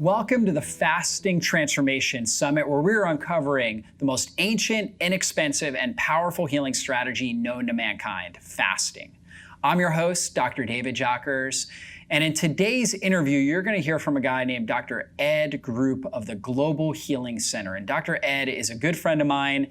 Welcome to the Fasting Transformation Summit, where we're uncovering the most ancient, inexpensive, and powerful healing strategy known to mankind, fasting. I'm your host, Dr. David Jockers, and in today's interview, you're going to hear from a guy named Dr. Ed Group of the Global Healing Center. And Dr. Ed is a good friend of mine,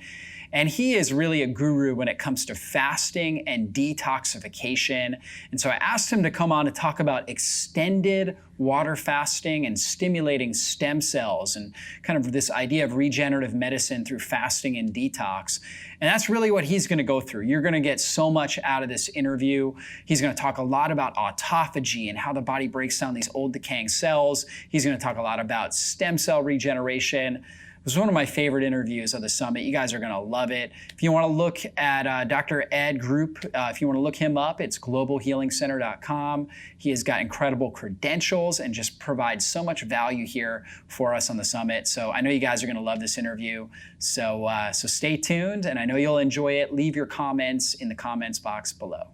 and he is really a guru when it comes to fasting and detoxification. And so I asked him to come on to talk about extended water fasting and stimulating stem cells and kind of this idea of regenerative medicine through fasting and detox. And that's really what he's going to go through. You're going to get so much out of this interview. He's going to talk a lot about autophagy and how the body breaks down these old decaying cells. He's going to talk a lot about stem cell regeneration. It was one of my favorite interviews of the summit. You guys are going to love it. If you want to look at Dr. Ed Group, if you want to look him up, it's globalhealingcenter.com. He has got incredible credentials and just provides so much value here for us on the summit. So I know you guys are going to love this interview. So stay tuned, and I know you'll enjoy it. Leave your comments in the comments box below.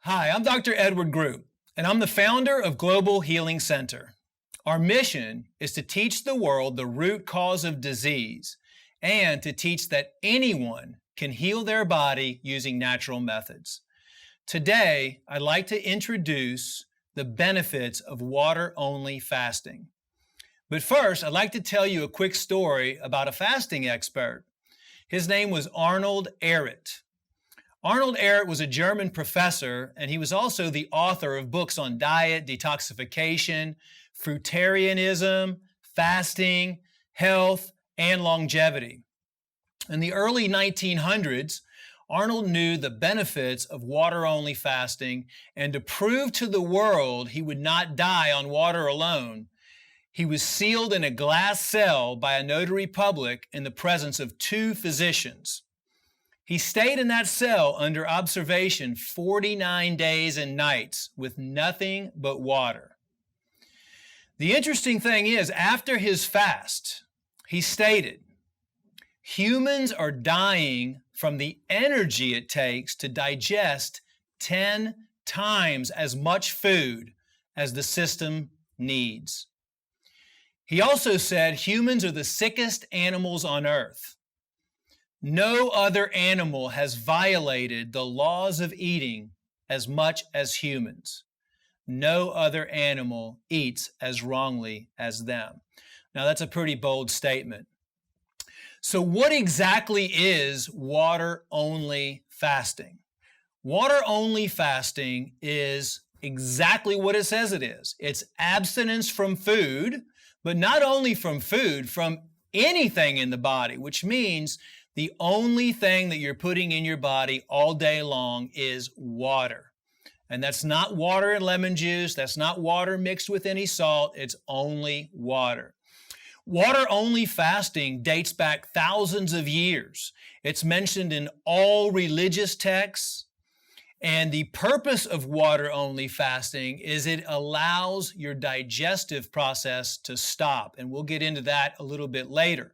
Hi, I'm Dr. Edward Group, and I'm the founder of Global Healing Center. Our mission is to teach the world the root cause of disease and to teach that anyone can heal their body using natural methods. Today, I'd like to introduce the benefits of water-only fasting. But first, I'd like to tell you a quick story about a fasting expert. His name was Arnold Ehret. Arnold Ehret was a German professor, and he was also the author of books on diet, detoxification, fruitarianism, fasting, health, and longevity. In the early 1900s, Arnold knew the benefits of water-only fasting, and to prove to the world he would not die on water alone, he was sealed in a glass cell by a notary public in the presence of two physicians. He stayed in that cell under observation 49 days and nights with nothing but water. The interesting thing is, after his fast, he stated, humans are dying from the energy it takes to digest 10 times as much food as the system needs. He also said humans are the sickest animals on earth. No other animal has violated the laws of eating as much as humans. No other animal eats as wrongly as them. Now, that's a pretty bold statement. So what exactly is water-only fasting? Water-only fasting is exactly what it says it is. It's abstinence from food, but not only from food, from anything in the body, which means the only thing that you're putting in your body all day long is water. And that's not water and lemon juice. That's not water mixed with any salt. It's only water. Water-only fasting dates back thousands of years. It's mentioned in all religious texts. And the purpose of water-only fasting is it allows your digestive process to stop. And we'll get into that a little bit later.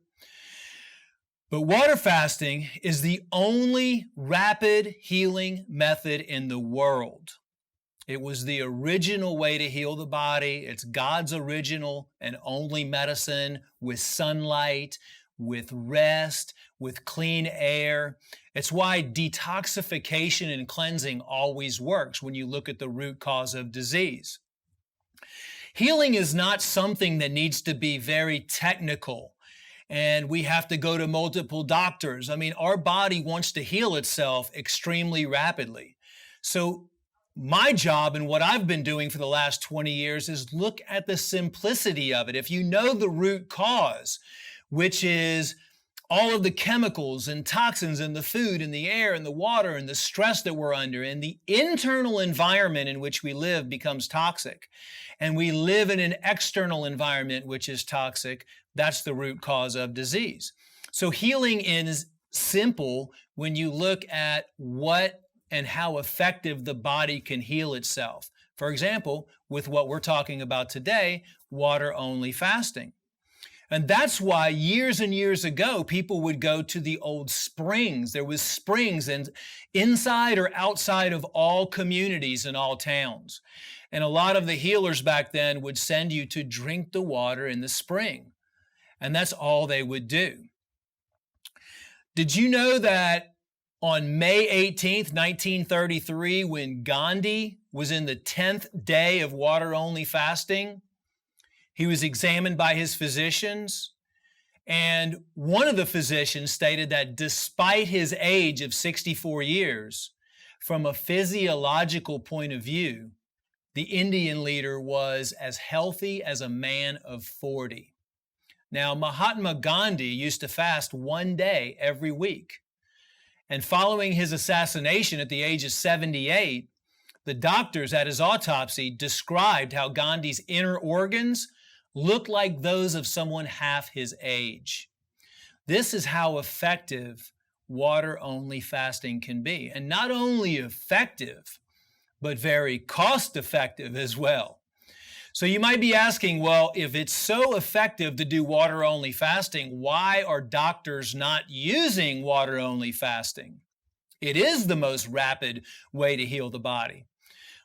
But water fasting is the only rapid healing method in the world. It was the original way to heal the body. It's God's original and only medicine with sunlight, with rest, with clean air. It's why detoxification and cleansing always works when you look at the root cause of disease. Healing is not something that needs to be very technical and we have to go to multiple doctors. I mean, our body wants to heal itself extremely rapidly. So my job and what I've been doing for the last 20 years is look at the simplicity of it. If you know the root cause, which is all of the chemicals and toxins in the food and the air and the water and the stress that we're under, and the internal environment in which we live becomes toxic, and we live in an external environment which is toxic, that's the root cause of disease. So healing is simple when you look at what and how effective the body can heal itself. For example, with what we're talking about today, water-only fasting. And that's why years and years ago, people would go to the old springs. There was springs inside or outside of all communities and all towns. And a lot of the healers back then would send you to drink the water in the spring. And that's all they would do. Did you know that on May 18th, 1933, when Gandhi was in the 10th day of water-only fasting, he was examined by his physicians, and one of the physicians stated that despite his age of 64 years, from a physiological point of view, the Indian leader was as healthy as a man of 40. Now, Mahatma Gandhi used to fast one day every week. And following his assassination at the age of 78, the doctors at his autopsy described how Gandhi's inner organs looked like those of someone half his age. This is how effective water-only fasting can be. And not only effective, but very cost-effective as well. So you might be asking, well, if it's so effective to do water-only fasting, why are doctors not using water-only fasting? It is the most rapid way to heal the body.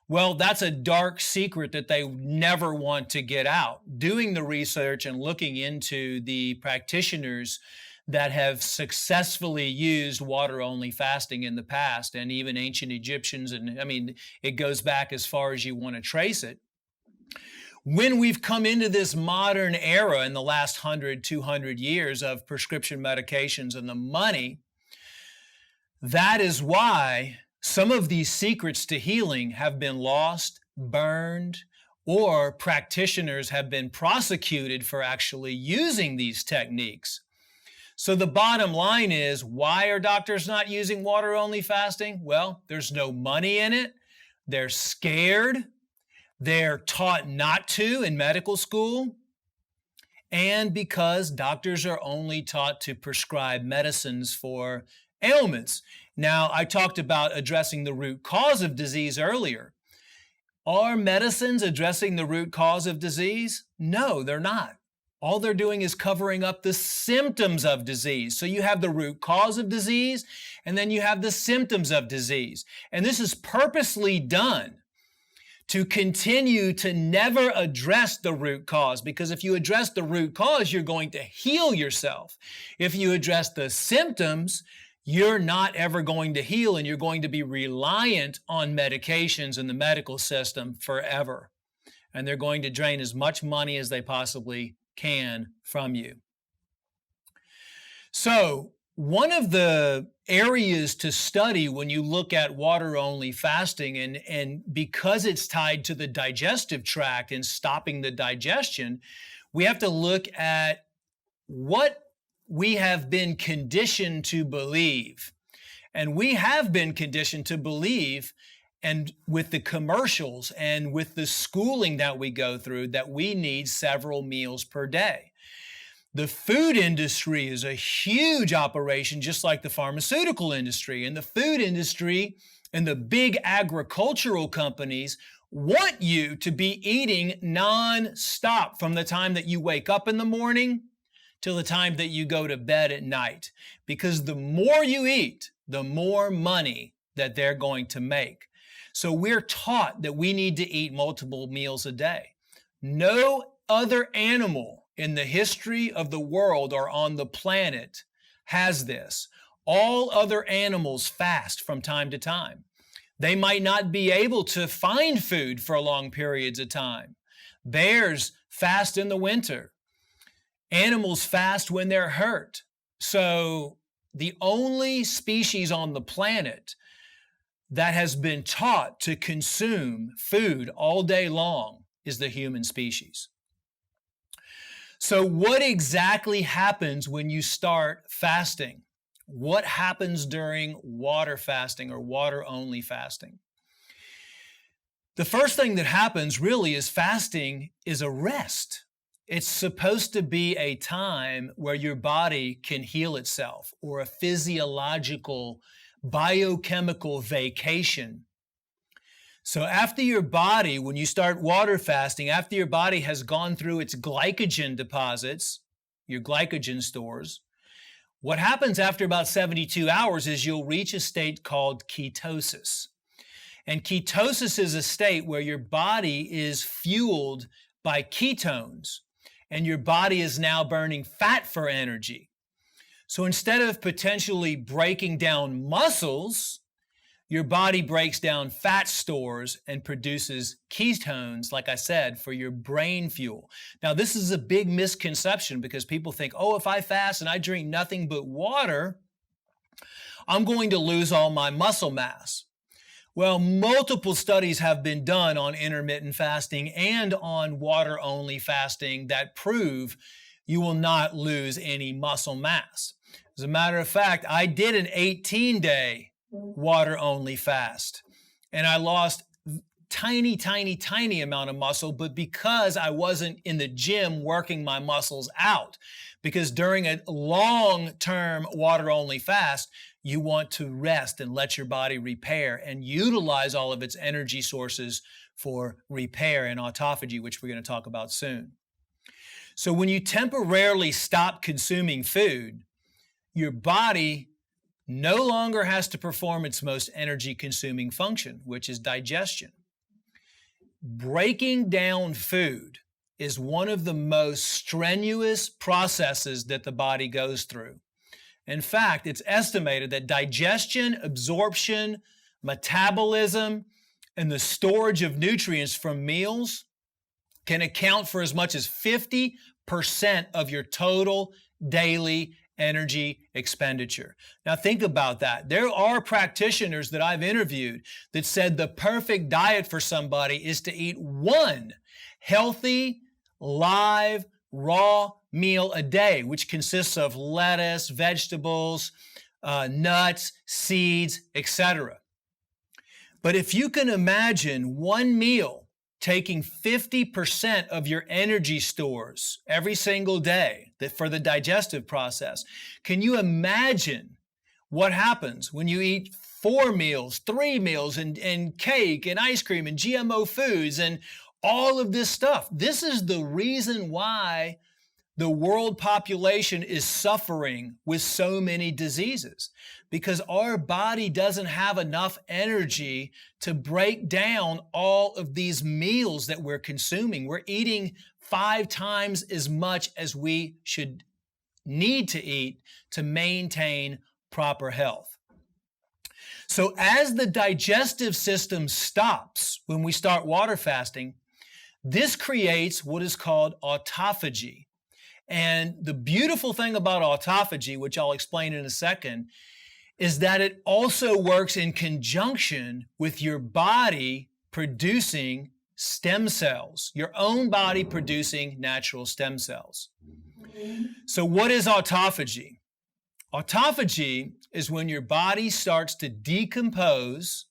Well, that's a dark secret that they never want to get out. Doing the research and looking into the practitioners that have successfully used water-only fasting in the past, and even ancient Egyptians, and I mean, it goes back as far as you want to trace it. When we've come into this modern era in the last 100, 200 years of prescription medications and the money, that is why some of these secrets to healing have been lost, burned, or practitioners have been prosecuted for actually using these techniques. So the bottom line is, why are doctors not using water-only fasting? Well, there's no money in it. They're scared. They're taught not to in medical school, and because doctors are only taught to prescribe medicines for ailments. Now, I talked about addressing the root cause of disease earlier. Are medicines addressing the root cause of disease? No, they're not. All they're doing is covering up the symptoms of disease. So you have the root cause of disease, and then you have the symptoms of disease. And this is purposely done to continue to never address the root cause, because if you address the root cause, you're going to heal yourself. If you address the symptoms, you're not ever going to heal, and you're going to be reliant on medications in the medical system forever. And they're going to drain as much money as they possibly can from you. So, one of the areas to study when you look at water-only fasting, and because it's tied to the digestive tract and stopping the digestion, we have to look at what we have been conditioned to believe. And we have been conditioned to believe, and with the commercials and with the schooling that we go through, that we need several meals per day. The food industry is a huge operation, just like the pharmaceutical industry. And the food industry and the big agricultural companies want you to be eating non-stop from the time that you wake up in the morning till the time that you go to bed at night. Because the more you eat, the more money that they're going to make. So we're taught that we need to eat multiple meals a day. No other animal in the history of the world or on the planet has this. All other animals fast from time to time. They might not be able to find food for long periods of time. Bears fast in the winter. Animals fast when they're hurt. So the only species on the planet that has been taught to consume food all day long is the human species. So what exactly happens when you start fasting? What happens during water fasting or water-only fasting? The first thing that happens really is fasting is a rest. It's supposed to be a time where your body can heal itself, or a physiological, biochemical vacation. So after your body, when you start water fasting, after your body has gone through its glycogen deposits, your glycogen stores, what happens after about 72 hours is you'll reach a state called ketosis. And ketosis is a state where your body is fueled by ketones, and your body is now burning fat for energy. So instead of potentially breaking down muscles, your body breaks down fat stores and produces ketones, like I said, for your brain fuel. Now, this is a big misconception because people think, oh, if I fast and I drink nothing but water, I'm going to lose all my muscle mass. Well, multiple studies have been done on intermittent fasting and on water-only fasting that prove you will not lose any muscle mass. As a matter of fact, I did an 18-day water-only fast, and I lost tiny amount of muscle, but because I wasn't in the gym working my muscles out. Because during a long-term water-only fast, you want to rest and let your body repair and utilize all of its energy sources for repair and autophagy, which we're going to talk about soon. So when you temporarily stop consuming food, your body no longer has to perform its most energy-consuming function, which is digestion. Breaking down food is one of the most strenuous processes that the body goes through. In fact, it's estimated that digestion, absorption, metabolism, and the storage of nutrients from meals can account for as much as 50% of your total daily energy expenditure. Now think about that. There are practitioners that I've interviewed that said the perfect diet for somebody is to eat one healthy, live, raw meal a day, which consists of lettuce, vegetables, nuts, seeds, etc. But if you can imagine one meal taking 50% of your energy stores every single day for the digestive process, can you imagine what happens when you eat 4 meals, 3 meals, and cake and ice cream and GMO foods and all of this stuff? This is the reason why the world population is suffering with so many diseases, because our body doesn't have enough energy to break down all of these meals that we're consuming. We're eating 5 times as much as we should need to eat to maintain proper health. So as the digestive system stops when we start water fasting, this creates what is called autophagy. And the beautiful thing about autophagy, which I'll explain in a second, is that it also works in conjunction with your body producing stem cells, your own body producing natural stem cells. So what is autophagy? Autophagy is when your body starts to decompose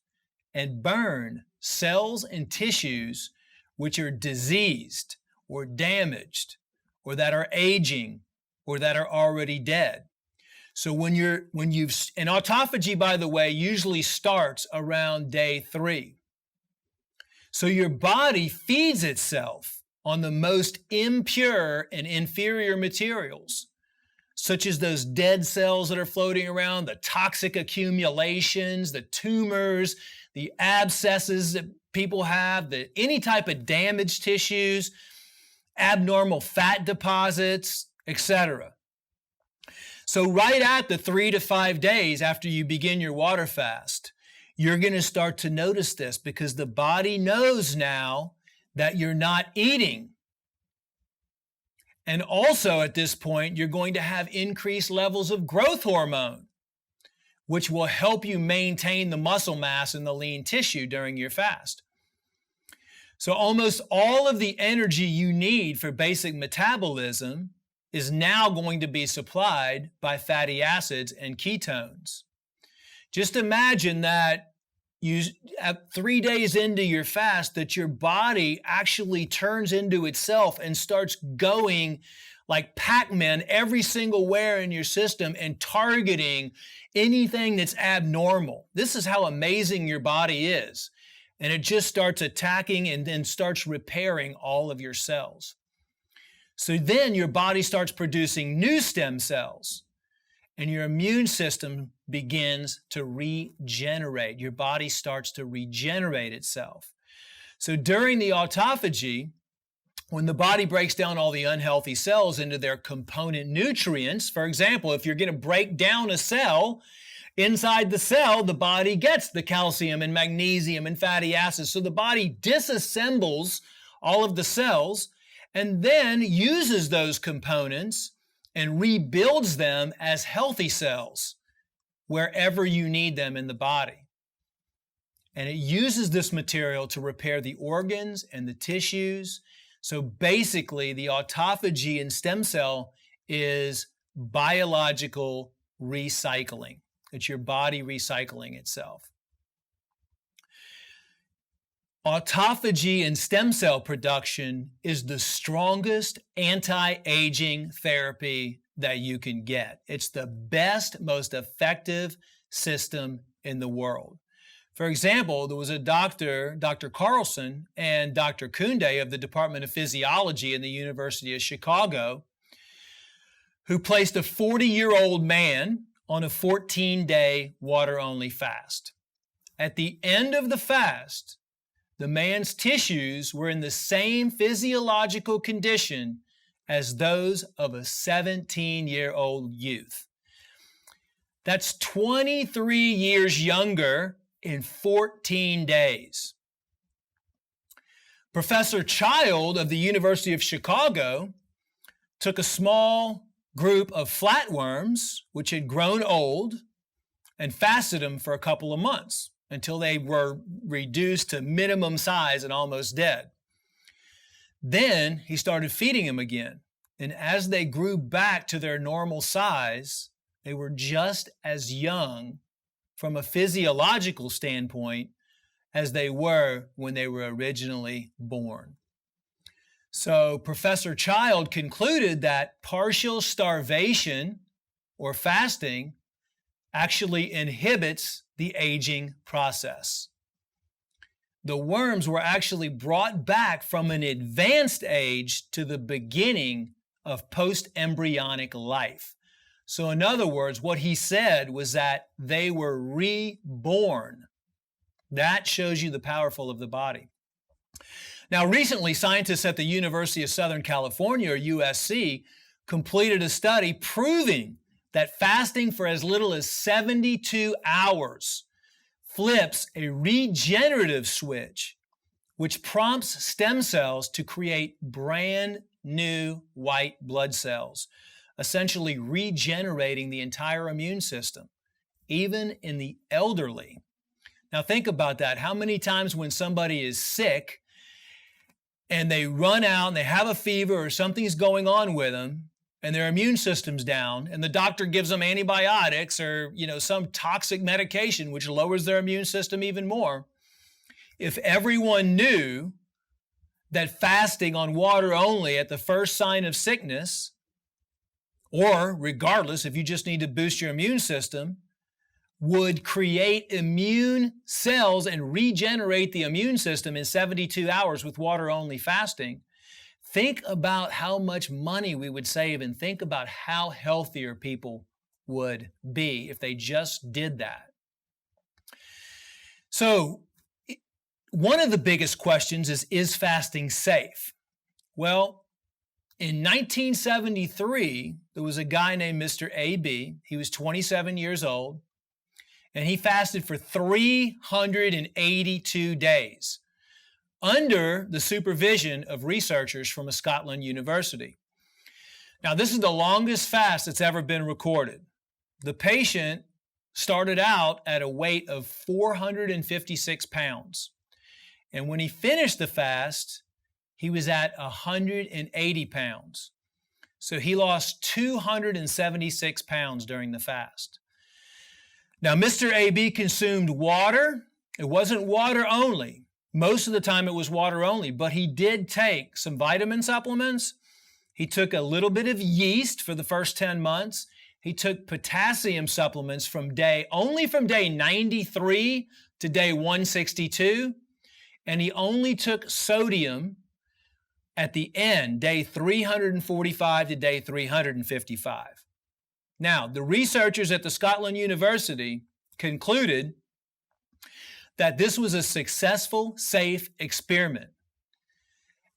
and burn cells and tissues which are diseased or damaged, or that are aging, or that are already dead. So and autophagy, by the way, usually starts around day 3. So your body feeds itself on the most impure and inferior materials, such as those dead cells that are floating around, the toxic accumulations, the tumors, the abscesses that people have, any type of damaged tissues, abnormal fat deposits, etc. So right at the 3 to 5 days after you begin your water fast, you're going to start to notice this because the body knows now that you're not eating. And also at this point, you're going to have increased levels of growth hormone, which will help you maintain the muscle mass and the lean tissue during your fast. So almost all of the energy you need for basic metabolism is now going to be supplied by fatty acids and ketones. Just imagine that at 3 days into your fast, that your body actually turns into itself and starts going like Pac-Man every single where in your system and targeting anything that's abnormal. This is how amazing your body is. And it just starts attacking and then starts repairing all of your cells. So then your body starts producing new stem cells. and your immune system begins to regenerate. Your body starts to regenerate itself. So during the autophagy, when the body breaks down all the unhealthy cells into their component nutrients, for example, if you're going to break down a cell, inside the cell, the body gets the calcium and magnesium and fatty acids. So the body disassembles all of the cells and then uses those components and rebuilds them as healthy cells wherever you need them in the body. And it uses this material to repair the organs and the tissues. So basically, the autophagy in stem cell is biological recycling. It's your body recycling itself. Autophagy and stem cell production is the strongest anti-aging therapy that you can get. It's the best, most effective system in the world. For example, there was a doctor, Dr. Carlson and Dr. Kunde of the Department of Physiology in the University of Chicago, who placed a 40-year-old man on a 14-day water-only fast. At the end of the fast, the man's tissues were in the same physiological condition as those of a 17-year-old youth. That's 23 years younger in 14 days. Professor Child of the University of Chicago took a small group of flatworms, which had grown old, and fasted them for a couple of months until they were reduced to minimum size and almost dead. Then he started feeding them again. And as they grew back to their normal size, they were just as young from a physiological standpoint as they were when they were originally born. So Professor Child concluded that partial starvation or fasting actually inhibits the aging process. The worms were actually brought back from an advanced age to the beginning of post-embryonic life. So in other words, what he said was that they were reborn. That shows you the powerful of the body. Now, recently, scientists at the University of Southern California, or USC, completed a study proving that fasting for as little as 72 hours flips a regenerative switch, which prompts stem cells to create brand new white blood cells, essentially regenerating the entire immune system, even in the elderly. Now, think about that. How many times when somebody is sick and they run out and they have a fever or something's going on with them and their immune system's down and the doctor gives them antibiotics or, some toxic medication which lowers their immune system even more. If everyone knew that fasting on water only at the first sign of sickness, or regardless, if you just need to boost your immune system, would create immune cells and regenerate the immune system in 72 hours with water-only fasting, think about how much money we would save and think about how healthier people would be if they just did that. So, one of the biggest questions is fasting safe? Well, in 1973, there was a guy named Mr. A.B. He was 27 years old. And he fasted for 382 days under the supervision of researchers from a Scotland university. Now, this is the longest fast that's ever been recorded. The patient started out at a weight of 456 pounds. And when he finished the fast, he was at 180 pounds. So he lost 276 pounds during the fast. Now, Mr. A.B. consumed water. It wasn't water only. Most of the time it was water only, but he did take some vitamin supplements. He took a little bit of yeast for the first 10 months. He took potassium supplements only from day 93 to day 162. And he only took sodium at the end, day 345 to day 355. Now, the researchers at the Scotland University concluded that this was a successful, safe experiment.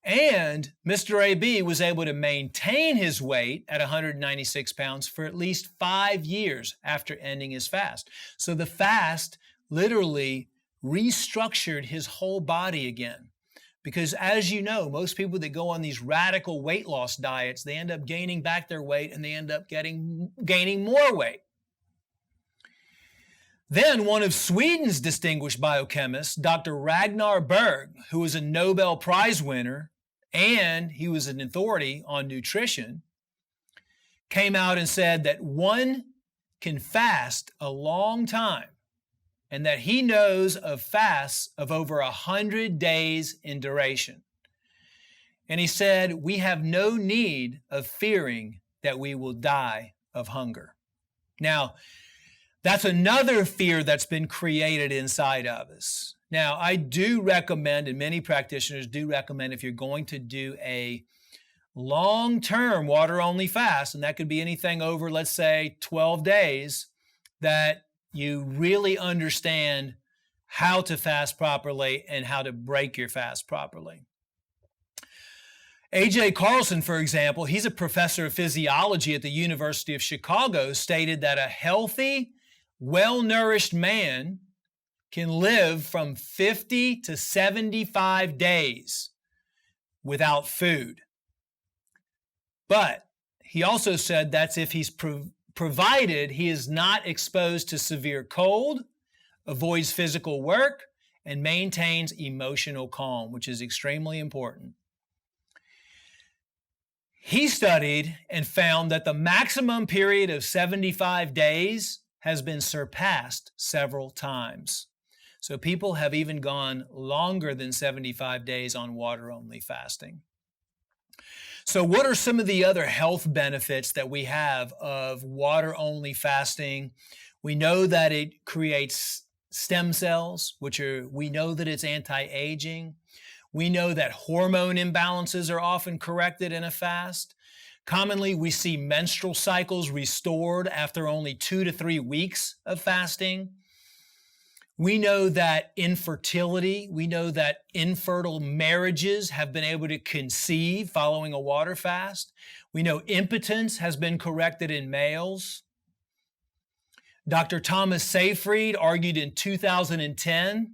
And Mr. AB was able to maintain his weight at 196 pounds for at least 5 years after ending his fast. So the fast literally restructured his whole body again. Because as you know, most people that go on these radical weight loss diets, they end up gaining back their weight and they end up gaining more weight. Then one of Sweden's distinguished biochemists, Dr. Ragnar Berg, who was a Nobel Prize winner, and he was an authority on nutrition, came out and said that one can fast a long time and that he knows of fasts of over 100 days in duration. And he said, we have no need of fearing that we will die of hunger. Now, that's another fear that's been created inside of us. Now, I do recommend, and many practitioners do recommend, if you're going to do a long-term water-only fast, and that could be anything over, let's say, 12 days, that you really understand how to fast properly and how to break your fast properly. A.J. Carlson, for example, he's a professor of physiology at the University of Chicago, stated that a healthy, well-nourished man can live from 50 to 75 days without food. But he also said that's if he's provided he is not exposed to severe cold, avoids physical work, and maintains emotional calm, which is extremely important. He studied and found that the maximum period of 75 days has been surpassed several times. So people have even gone longer than 75 days on water-only fasting. So what are some of the other health benefits that we have of water-only fasting? We know that it creates stem cells, we know that it's anti-aging. We know that hormone imbalances are often corrected in a fast. Commonly, we see menstrual cycles restored after only 2 to 3 weeks of fasting. We know that infertility, we know that infertile marriages have been able to conceive following a water fast. We know impotence has been corrected in males. Dr. Thomas Seyfried argued in 2010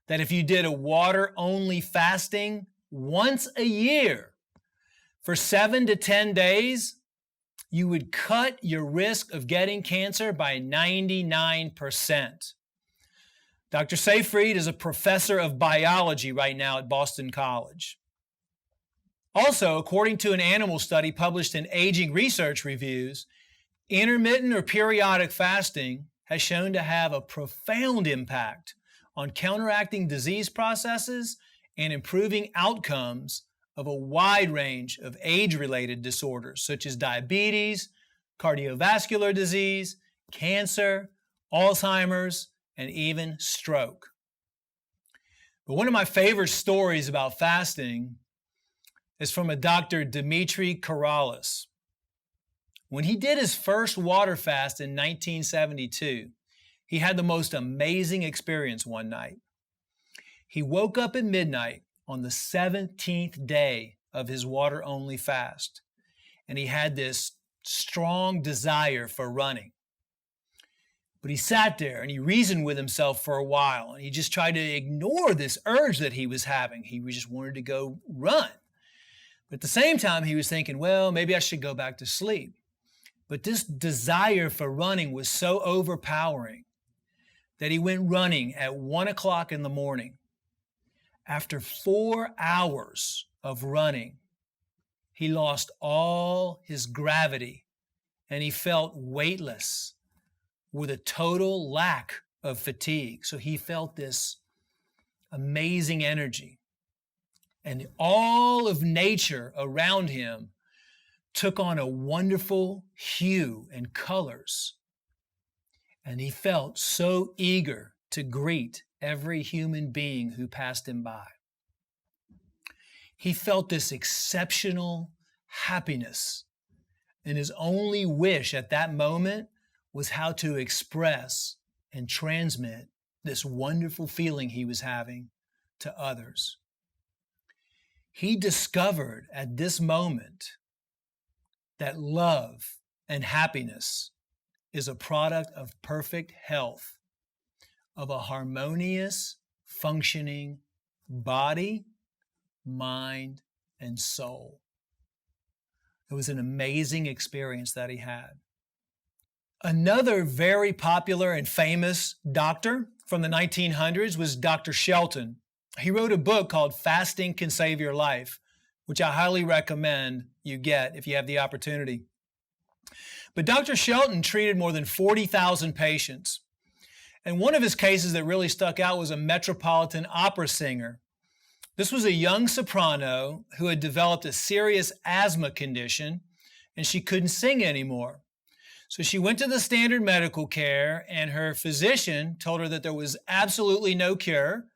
that if you did a water-only fasting once a year for 7 to 10 days, you would cut your risk of getting cancer by 99%. Dr. Seyfried is a professor of biology right now at Boston College. Also, according to an animal study published in Aging Research Reviews, intermittent or periodic fasting has shown to have a profound impact on counteracting disease processes and improving outcomes of a wide range of age-related disorders such as diabetes, cardiovascular disease, cancer, Alzheimer's, and even stroke. But one of my favorite stories about fasting is from a Dr. Dimitri Karalis. When he did his first water fast in 1972, he had the most amazing experience one night. He woke up at midnight on the 17th day of his water-only fast, and he had this strong desire for running. But he sat there and he reasoned with himself for a while, and he just tried to ignore this urge that he was having. He just wanted to go run. But at the same time, he was thinking, well, maybe I should go back to sleep. But this desire for running was so overpowering that he went running at 1 o'clock in the morning. After 4 hours of running, he lost all his gravity and he felt weightless with a total lack of fatigue. So he felt this amazing energy. And all of nature around him took on a wonderful hue and colors. And he felt so eager to greet every human being who passed him by. He felt this exceptional happiness and his only wish at that moment was how to express and transmit this wonderful feeling he was having to others. He discovered at this moment that love and happiness is a product of perfect health, of a harmonious, functioning body, mind, and soul. It was an amazing experience that he had. Another very popular and famous doctor from the 1900s was Dr. Shelton. He wrote a book called Fasting Can Save Your Life, which I highly recommend you get if you have the opportunity. But Dr. Shelton treated more than 40,000 patients. And one of his cases that really stuck out was a Metropolitan Opera singer. This was a young soprano who had developed a serious asthma condition, and she couldn't sing anymore. So she went to the standard medical care, and her physician told her that there was absolutely no cure,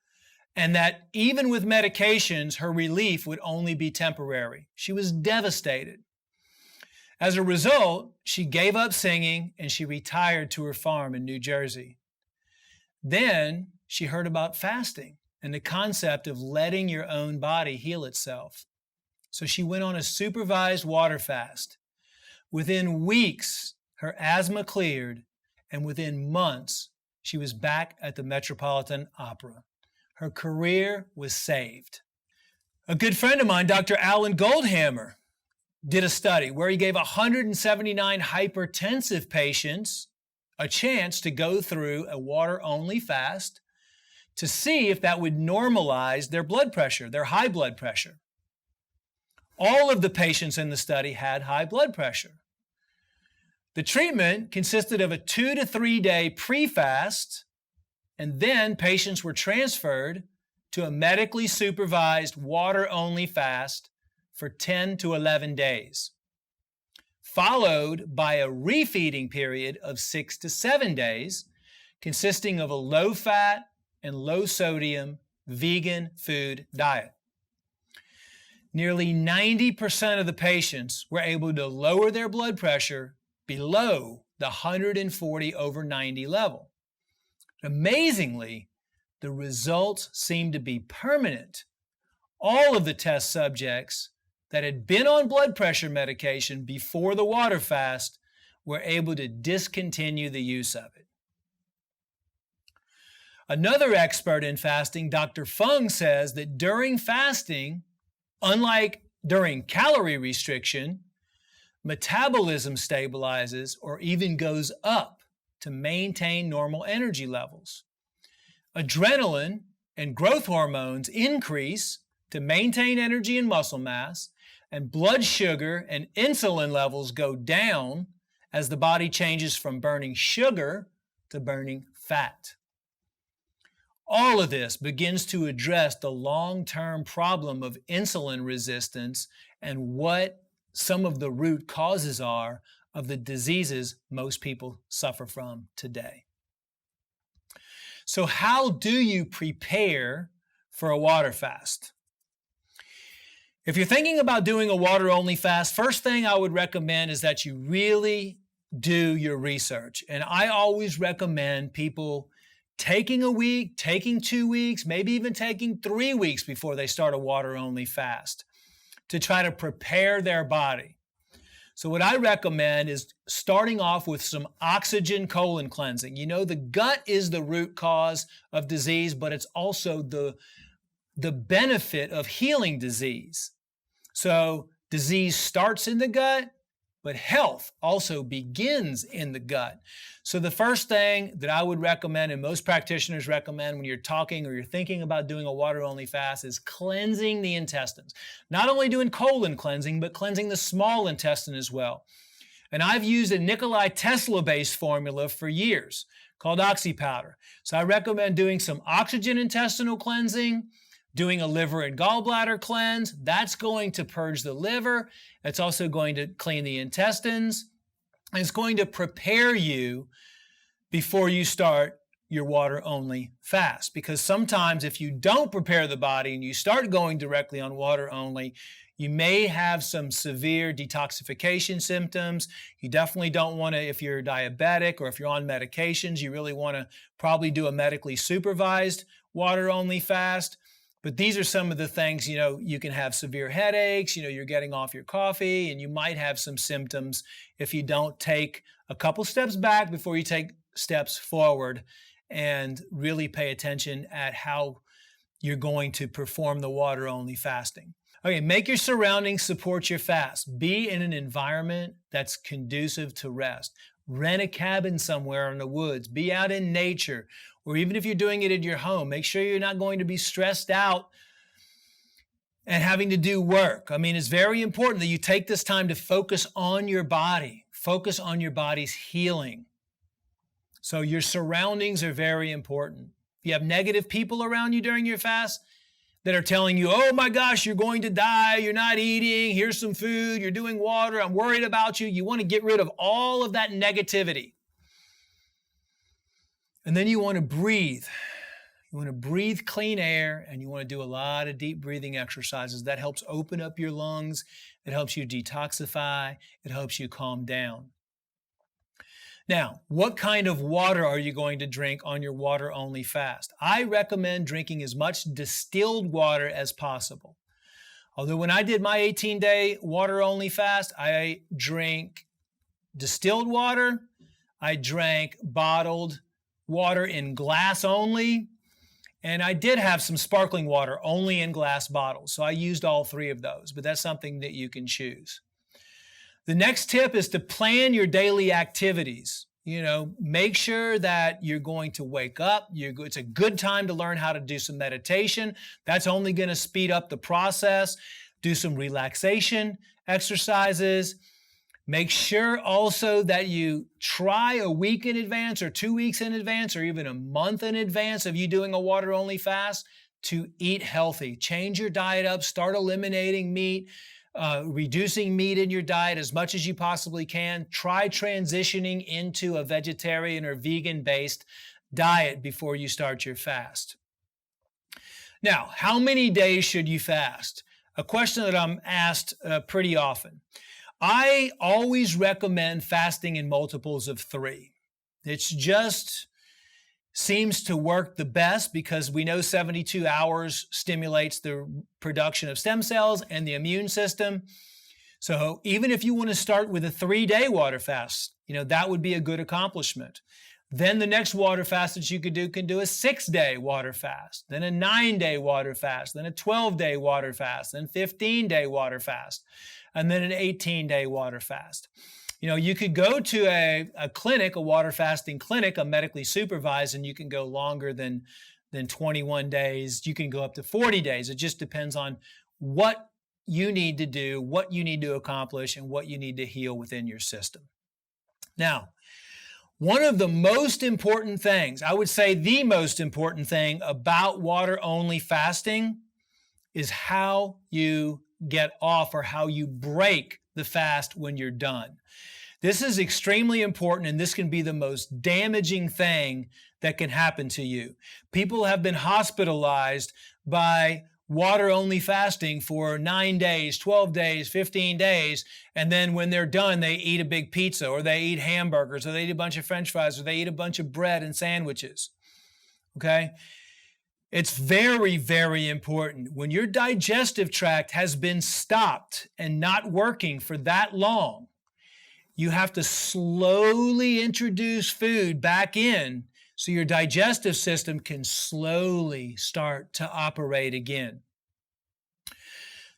and that even with medications, her relief would only be temporary. She was devastated. As a result, she gave up singing and she retired to her farm in New Jersey. Then she heard about fasting and the concept of letting your own body heal itself. So she went on a supervised water fast. Within weeks, her asthma cleared, and within months, she was back at the Metropolitan Opera. Her career was saved. A good friend of mine, Dr. Alan Goldhammer, did a study where he gave 179 hypertensive patients a chance to go through a water-only fast to see if that would normalize their blood pressure, their high blood pressure. All of the patients in the study had high blood pressure. The treatment consisted of a 2 to 3 day pre-fast, and then patients were transferred to a medically supervised water-only fast for 10 to 11 days, followed by a refeeding period of 6 to 7 days, consisting of a low-fat and low-sodium vegan food diet. Nearly 90% of the patients were able to lower their blood pressure below the 140/90 level. Amazingly, the results seemed to be permanent. All of the test subjects that had been on blood pressure medication before the water fast were able to discontinue the use of it. Another expert in fasting, Dr. Fung, says that during fasting, unlike during calorie restriction, metabolism stabilizes or even goes up to maintain normal energy levels. Adrenaline and growth hormones increase to maintain energy and muscle mass, and blood sugar and insulin levels go down as the body changes from burning sugar to burning fat. All of this begins to address the long-term problem of insulin resistance and what some of the root causes are of the diseases most people suffer from today. So how do you prepare for a water fast? If you're thinking about doing a water-only fast, first thing I would recommend is that you really do your research. And I always recommend people taking a week, taking 2 weeks, maybe even taking 3 weeks before they start a water-only fast to try to prepare their body. So what I recommend is starting off with some oxygen colon cleansing. You know, the gut is the root cause of disease, but it's also the benefit of healing disease. So disease starts in the gut, but health also begins in the gut. So the first thing that I would recommend, and most practitioners recommend when you're talking or you're thinking about doing a water-only fast, is cleansing the intestines. Not only doing colon cleansing, but cleansing the small intestine as well. And I've used a Nikola Tesla-based formula for years called Oxy Powder. So I recommend doing some oxygen intestinal cleansing, doing a liver and gallbladder cleanse. That's going to purge the liver. It's also going to clean the intestines. And it's going to prepare you before you start your water only fast, because sometimes if you don't prepare the body and you start going directly on water only, you may have some severe detoxification symptoms. You definitely don't want to, if you're diabetic or if you're on medications, you really want to probably do a medically supervised water only fast. But these are some of the things, you can have severe headaches, you're getting off your coffee, and you might have some symptoms if you don't take a couple steps back before you take steps forward and really pay attention at how you're going to perform the water only fasting. Okay, make your surroundings support your fast. Be in an environment that's conducive to rest. Rent a cabin somewhere in the woods. Be out in nature. Or even if you're doing it in your home, make sure you're not going to be stressed out and having to do work. I mean, it's very important that you take this time to focus on your body. Focus on your body's healing. So your surroundings are very important. If you have negative people around you during your fast that are telling you, oh my gosh, you're going to die, you're not eating, here's some food, you're doing water, I'm worried about you, you want to get rid of all of that negativity. And then you want to breathe. You want to breathe clean air, and you want to do a lot of deep breathing exercises. That helps open up your lungs. It helps you detoxify. It helps you calm down. Now, what kind of water are you going to drink on your water-only fast? I recommend drinking as much distilled water as possible. Although when I did my 18-day water-only fast, I drank distilled water. I drank bottled water in glass only, and I did have some sparkling water only in glass bottles. So I used all three of those, but that's something that you can choose. The next tip is to plan your daily activities. Make sure that you're going to wake up. It's a good time to learn how to do some meditation. That's only going to speed up the process. Do some relaxation exercises. Make sure also that you try a week in advance or 2 weeks in advance or even a month in advance of you doing a water-only fast to eat healthy. Change your diet up. Start eliminating meat, reducing meat in your diet as much as you possibly can. Try transitioning into a vegetarian or vegan-based diet before you start your fast. Now, how many days should you fast? A question that I'm asked pretty often. I always recommend fasting in multiples of 3. It just seems to work the best because we know 72 hours stimulates the production of stem cells and the immune system. So even if you want to start with a 3-day water fast, that would be a good accomplishment. Then the next water fast that you can do a 6-day water fast, then a 9-day water fast, then a 12-day water fast, then 15-day water fast, and then an 18-day water fast. You could go to a clinic, a water fasting clinic, a medically supervised, and you can go longer than 21 days. You can go up to 40 days. It just depends on what you need to do, what you need to accomplish, and what you need to heal within your system. Now, one of the most important things, I would say the most important thing about water-only fasting is how you get off or how you break the fast when you're done. This is extremely important, and this can be the most damaging thing that can happen to you. People have been hospitalized by water-only fasting for 9 days, 12 days, 15 days, and then when they're done, they eat a big pizza, or they eat hamburgers, or they eat a bunch of French fries, or they eat a bunch of bread and sandwiches. Okay? It's very, very important. When your digestive tract has been stopped and not working for that long, you have to slowly introduce food back in so your digestive system can slowly start to operate again.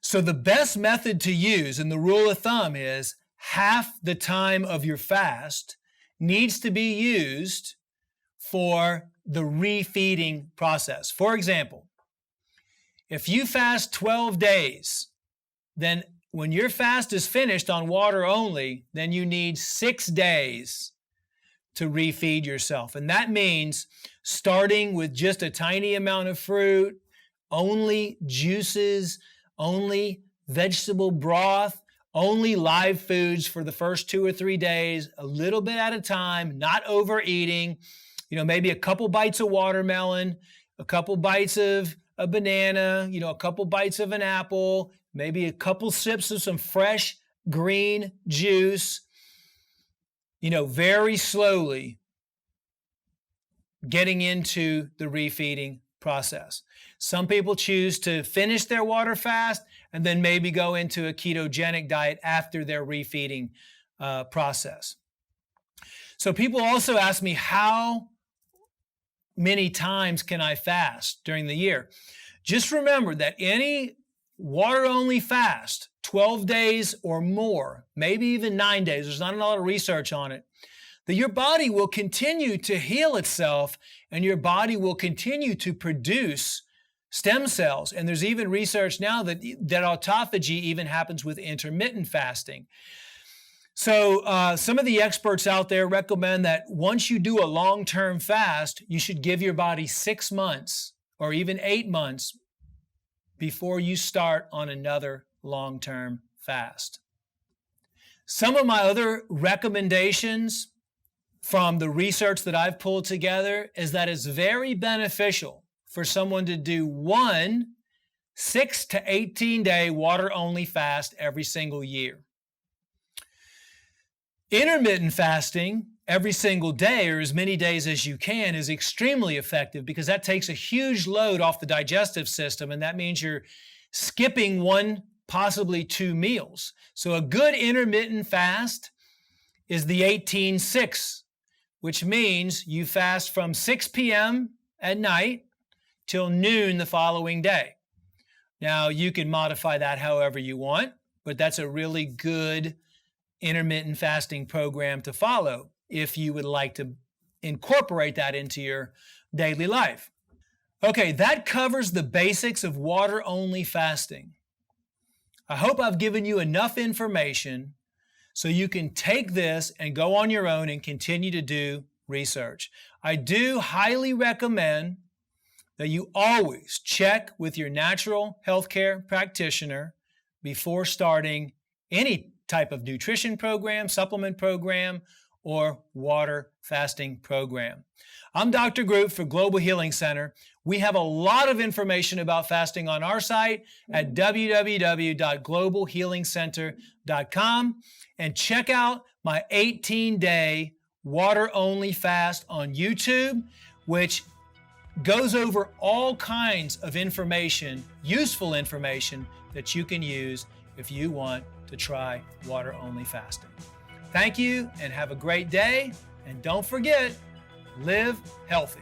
So the best method to use, and the rule of thumb is, half the time of your fast needs to be used for the refeeding process. For example, if you fast 12 days, then when your fast is finished on water only, then you need 6 days to refeed yourself. And that means starting with just a tiny amount of fruit, only juices, only vegetable broth, only live foods for the first 2 or 3 days, a little bit at a time, not overeating. maybe a couple bites of watermelon, a couple bites of a banana, a couple bites of an apple, maybe a couple sips of some fresh green juice, very slowly getting into the refeeding process. Some people choose to finish their water fast and then maybe go into a ketogenic diet after their refeeding process. So people also ask me, how many times can I fast during the year? Just remember that any water-only fast, 12 days or more, maybe even 9 days, there's not a lot of research on it, that your body will continue to heal itself and your body will continue to produce stem cells. And there's even research now that autophagy even happens with intermittent fasting. So some of the experts out there recommend that once you do a long-term fast, you should give your body 6 months or even 8 months before you start on another long-term fast. Some of my other recommendations from the research that I've pulled together is that it's very beneficial for someone to do one 6 to 18 day water-only fast every single year. Intermittent fasting every single day or as many days as you can is extremely effective because that takes a huge load off the digestive system, and that means you're skipping 1, possibly 2 meals. So a good intermittent fast is the 18-6, which means you fast from 6 p.m. at night till noon the following day. Now, you can modify that however you want, but that's a really good intermittent fasting program to follow if you would like to incorporate that into your daily life. Okay, that covers the basics of water-only fasting. I hope I've given you enough information so you can take this and go on your own and continue to do research. I do highly recommend that you always check with your natural healthcare practitioner before starting any type of nutrition program, supplement program, or water fasting program. I'm Dr. Group for Global Healing Center. We have a lot of information about fasting on our site at www.globalhealingcenter.com, and check out my 18-day water-only fast on YouTube, which goes over all kinds of information, useful information that you can use if you want to try water-only fasting. Thank you and have a great day. And don't forget, live healthy.